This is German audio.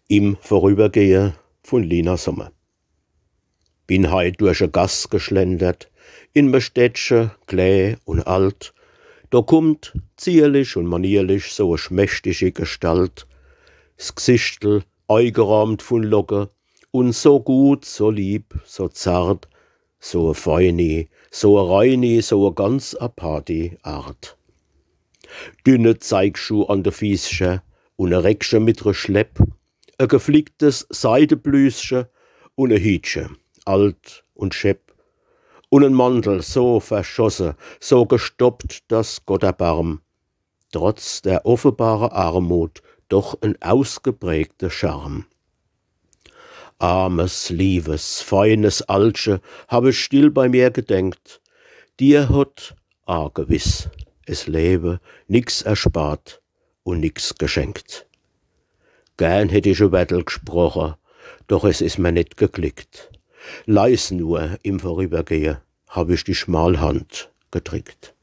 Im Vorübergehen von Lina Sommer. Bin heit durch e Gass geschlendert, in me Städtchen, kläh und alt. Da kommt, zierlich und manierlich, so e schmächtige Gestalt. S Gsichtel, eingerahmt von Locken, und so gut, so lieb, so zart, so e feine, so e reine, so e ganz aparte Art. Dünne Zeigschuh an de Fiesche und e Reckche mit re Schlepp, e geflicktes Seideblüsche und e Hütche, alt und schepp, und en Mantel so verschossen, so gestoppt, dass Gott erbarm, trotz der offenbaren Armut doch en ausgeprägter Charme. Armes, liebes, feines Altsche habe still bei mir gedenkt, dir hat, gewiss, es Leben nix erspart und nix geschenkt. Gern hätt ich e Wettel gesprochen, doch es is mir net geklickt. Leis nur im Vorübergehen hab ich die Schmalhand gedrückt.